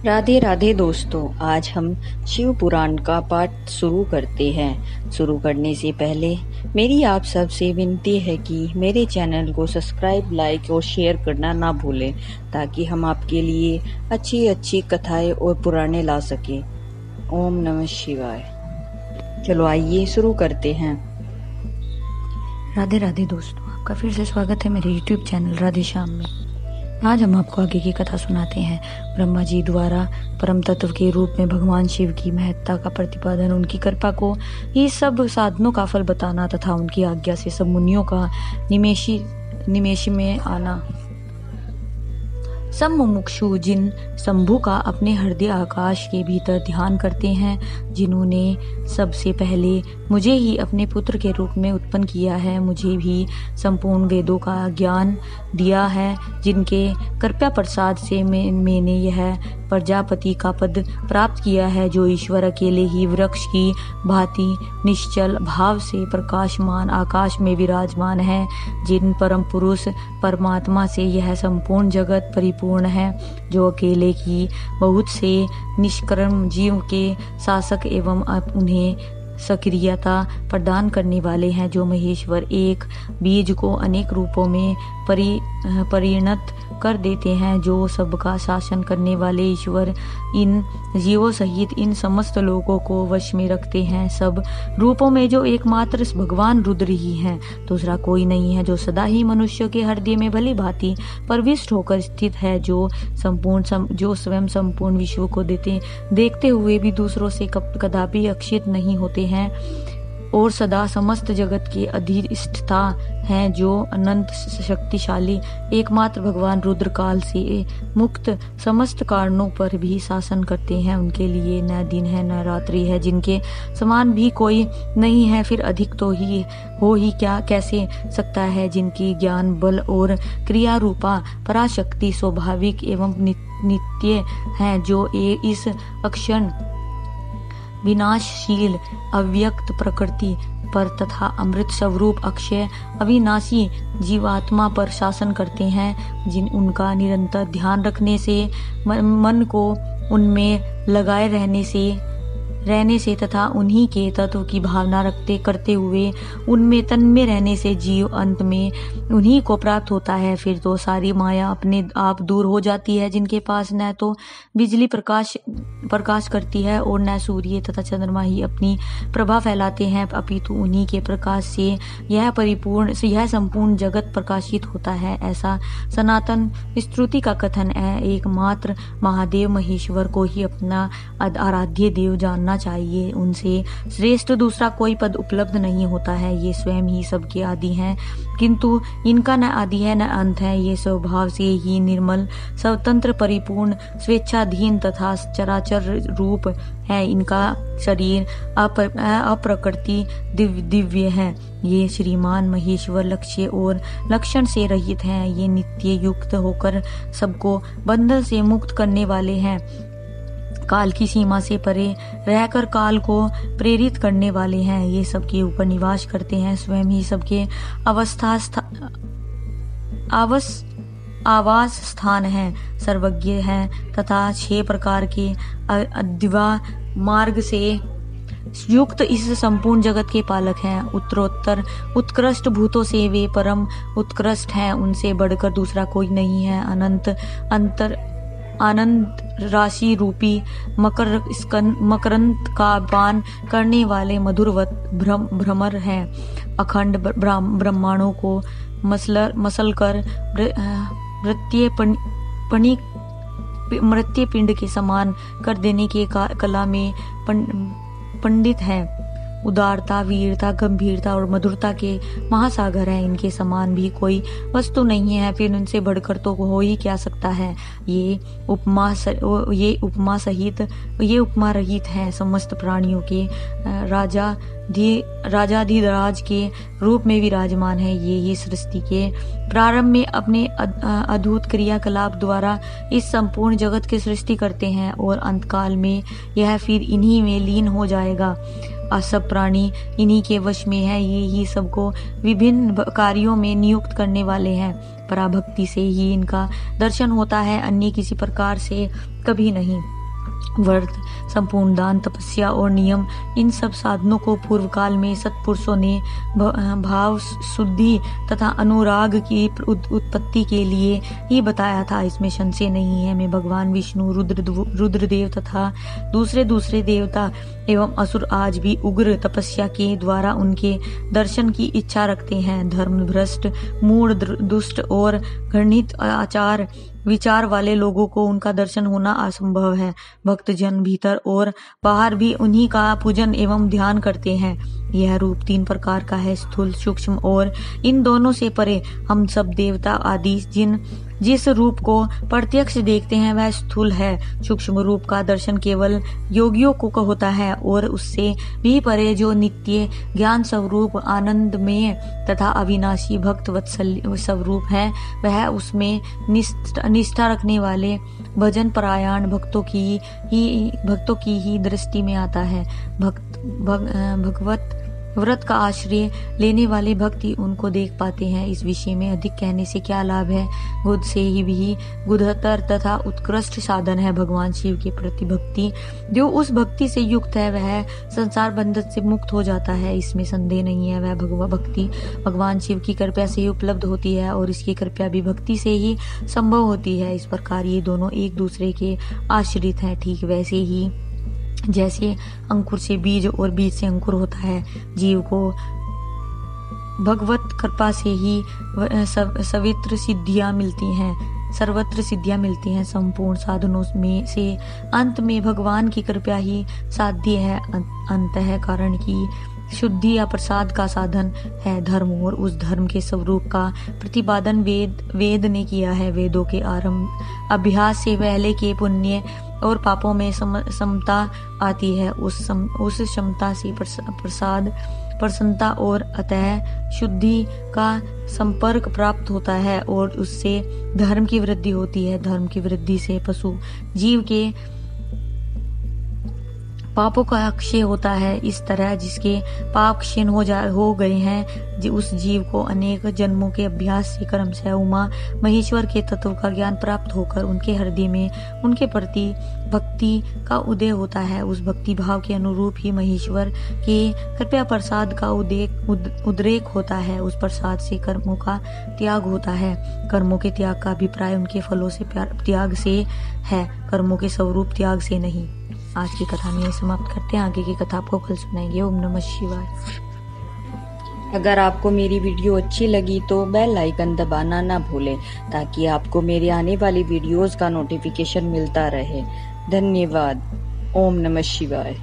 राधे राधे दोस्तों, आज हम शिव पुराण का पाठ शुरू करते हैं। शुरू करने से पहले मेरी आप सबसे विनती है कि मेरे चैनल को सब्सक्राइब, लाइक और शेयर करना ना भूलें, ताकि हम आपके लिए अच्छी अच्छी कथाएं और पुराणे ला सकें। ओम नमः शिवाय। चलो आइए शुरू करते हैं। राधे राधे दोस्तों, आपका फिर से स्वागत है मेरे YouTube चैनल राधे श्याम में। आज हम आपको आगे की कथा सुनाते हैं। ब्रह्मा जी द्वारा परम तत्व के रूप में भगवान शिव की महत्ता का प्रतिपादन, उनकी कृपा को ये सब साधनों का फल बताना तथा उनकी आज्ञा से सब मुनियों का निमेष में आना। सब मुमुक्षु जिन शंभु का अपने हृदय आकाश के भीतर ध्यान करते हैं, जिन्होंने सबसे पहले मुझे ही अपने पुत्र के रूप में उत्पन्न किया है, मुझे भी संपूर्ण वेदों का ज्ञान दिया है, जिनके कृपा प्रसाद से मैंने यह प्रजापति का पद प्राप्त किया है, जो ईश्वर अकेले ही वृक्ष की भांति निश्चल भाव से प्रकाशमान आकाश में विराजमान है, जिन परम पुरुष परमात्मा से यह संपूर्ण जगत परिपूर्ण है, जो अकेले ही बहुत से निष्कर्म जीव के शासक एवं उन्हें सक्रियता प्रदान करने वाले हैं, जो महेश्वर एक बीज को अनेक रूपों में परिणत कर देते हैं, जो सबका शासन करने वाले ईश्वर इन जीवों सहित इन समस्त लोगों को वश में रखते हैं। सब रूपों में जो एकमात्र भगवान रुद्र ही हैं, दूसरा कोई नहीं है, जो सदा ही मनुष्य के हृदय में भली भांति प्रविष्ट होकर स्थित है, जो स्वयं संपूर्ण विश्व को देखते हुए भी दूसरों से कदापि अक्षित नहीं होते हैं और सदा समस्त जगत के अधिष्ठता हैं, जो अनंत शक्तिशाली एकमात्र भगवान रुद्र काल से मुक्त समस्त कारणों पर भी शासन करते हैं। उनके लिए न दिन है न रात्रि है, जिनके समान भी कोई नहीं है, फिर अधिक तो हो ही क्या कैसे सकता है, जिनकी ज्ञान बल और क्रिया रूपा पराशक्ति स्वाभाविक एवं नित्य है, जो इस अक्षण विनाशशील अव्यक्त प्रकृति पर तथा अमृत स्वरूप अक्षय अविनाशी जीवात्मा पर शासन करते हैं, जिन उनका निरंतर ध्यान रखने से मन को उनमें लगाए रहने से तथा उन्हीं के तत्व की भावना करते हुए उनमें तन्मय रहने से जीव अंत में उन्हीं को प्राप्त होता है। फिर तो सारी माया अपने आप दूर हो जाती है, जिनके पास न तो बिजली प्रकाश करती है और न सूर्य तथा चंद्रमा ही अपनी प्रभा फैलाते हैं, अपितु उन्हीं के प्रकाश से यह संपूर्ण जगत प्रकाशित होता है। ऐसा सनातन स्तुति का कथन है। एकमात्र महादेव महेश्वर को ही अपना आराध्य देव जानना चाहिए, उनसे श्रेष्ठ दूसरा कोई पद उपलब्ध नहीं होता है। ये स्वयं ही सबके आदि हैं, किंतु इनका न आदि है न अंत है। ये स्वभाव से ही निर्मल, स्वतंत्र, परिपूर्ण, स्वेच्छाधीन तथा चराचर रूप है। इनका शरीर अप्रकृति दिव्य है। ये श्रीमान महेश्वर लक्ष्य और लक्षण से रहित हैं। ये नित्य युक्त होकर सबको बंधन से मुक्त करने वाले हैं। काल की सीमा से परे रहकर काल को प्रेरित करने वाले हैं। ये सबके ऊपर निवास करते हैं, स्वयं ही सबके आवास स्थान है, सर्वज्ञ है तथा 6 प्रकार के अद्वितीय मार्ग से युक्त इस संपूर्ण जगत के पालक हैं। उत्तरोत्तर उत्कृष्ट भूतों से वे परम उत्कृष्ट हैं, उनसे बढ़कर दूसरा कोई नहीं है। आनंद राशि रूपी मकरंद का पान करने वाले मधुरवत भ्रमर हैं। अखंड ब्रह्मांडों को मसल कर मृत्यु पिंड के समान कर देने की कला में पंडित है। उदारता, वीरता, गंभीरता और मधुरता के महासागर हैं। इनके समान भी कोई वस्तु नहीं है, फिर उनसे बढ़कर तो हो ही क्या सकता है। ये उपमा रहित हैं। समस्त प्राणियों के राजाधिराज के रूप में विराजमान है। ये सृष्टि के प्रारंभ में अपने अद्भुत क्रियाकलाप द्वारा इस संपूर्ण जगत की सृष्टि करते हैं और अंतकाल में यह फिर इन्हीं में लीन हो जाएगा। सब प्राणी इन्हीं के वश में है। ये ही सबको विभिन्न कार्यों में नियुक्त करने वाले हैं। पराभक्ति से ही इनका दर्शन होता है, अन्य किसी प्रकार से कभी नहीं। व्रत, संपूर्ण दान, तपस्या और नियम, इन सब साधनों को पूर्व काल में सत्पुरुषों ने भाव शुद्धि तथा अनुराग की उत्पत्ति के लिए ही बताया था। इसमें संशय नहीं है। मैं भगवान विष्णु, रुद्रदेव तथा दूसरे देवता एवं असुर आज भी उग्र तपस्या के द्वारा उनके दर्शन की इच्छा रखते हैं। धर्म भ्रष्ट, मूढ़, दुष्ट और घृणित आचार विचार वाले लोगों को उनका दर्शन होना असंभव है। भक्त जन भीतर और बाहर भी उन्हीं का पूजन एवं ध्यान करते हैं। यह रूप 3 प्रकार का है, स्थूल, सूक्ष्म और इन दोनों से परे। हम सब देवता आदि जिस रूप को प्रत्यक्ष देखते हैं वह स्थूल है। सूक्ष्म रूप का दर्शन केवल योगियों को होता है और उससे भी परे जो नित्य ज्ञान स्वरूप, आनंदमय तथा अविनाशी भक्त वत्सल स्वरूप है, वह उसमें निष्ठा रखने वाले भजन परायण भक्तों की ही दृष्टि में आता है। भगवत व्रत का आश्रय लेने वाले भक्त ही उनको देख पाते हैं। इस विषय में अधिक कहने से क्या लाभ है। गुद से ही भी गुदतर तथा उत्कृष्ट साधन है भगवान शिव के प्रति भक्ति। जो उस भक्ति से युक्त है वह संसार बंधन से मुक्त हो जाता है, इसमें संदेह नहीं है। वह भक्ति भगवान शिव की कृपा से ही उपलब्ध होती है और इसकी कृपा भी भक्ति से ही संभव होती है। इस प्रकार ये दोनों एक दूसरे के आश्रित हैं। ठीक वैसे ही जैसे अंकुर से बीज और बीज से अंकुर होता है, जीव को भगवत कृपा से ही सर्वत्र सिद्धियां मिलती हैं। संपूर्ण साधनों में से अंत में भगवान की कृपा ही साध्य है। अंत है कारण की शुद्धि या प्रसाद का साधन है धर्म, और उस धर्म के स्वरूप का प्रतिपादन वेद ने किया है। वेदों के आरंभ अभ्यास से पहले के पुण्य और पापों में समता आती है। उस क्षमता से प्रसन्नता और अतः शुद्धि का संपर्क प्राप्त होता है और उससे धर्म की वृद्धि होती है। धर्म की वृद्धि से पशु जीव के पापों का क्षय होता है। इस तरह जिसके पाप क्षीण हो गए हैं, उस जीव को अनेक जन्मों के अभ्यास से कर्म से उमा महेश्वर के तत्व का ज्ञान प्राप्त होकर उनके हृदय में उनके प्रति भक्ति का उदय होता है। उस भक्ति भाव के अनुरूप ही महेश्वर के कृपया प्रसाद का उद्रेक होता है। उस प्रसाद से कर्मों का त्याग होता है। कर्मों के त्याग का अभिप्राय उनके फलों से त्याग से है, कर्मों के स्वरूप त्याग से नहीं। आज की कथा में समाप्त करते हैं। आगे की कथा आपको कल सुनाएंगे। ओम नमः शिवाय। अगर आपको मेरी वीडियो अच्छी लगी तो बेल आइकन दबाना ना भूलें ताकि आपको मेरे आने वाली वीडियोस का नोटिफिकेशन मिलता रहे। धन्यवाद। ओम नमः शिवाय।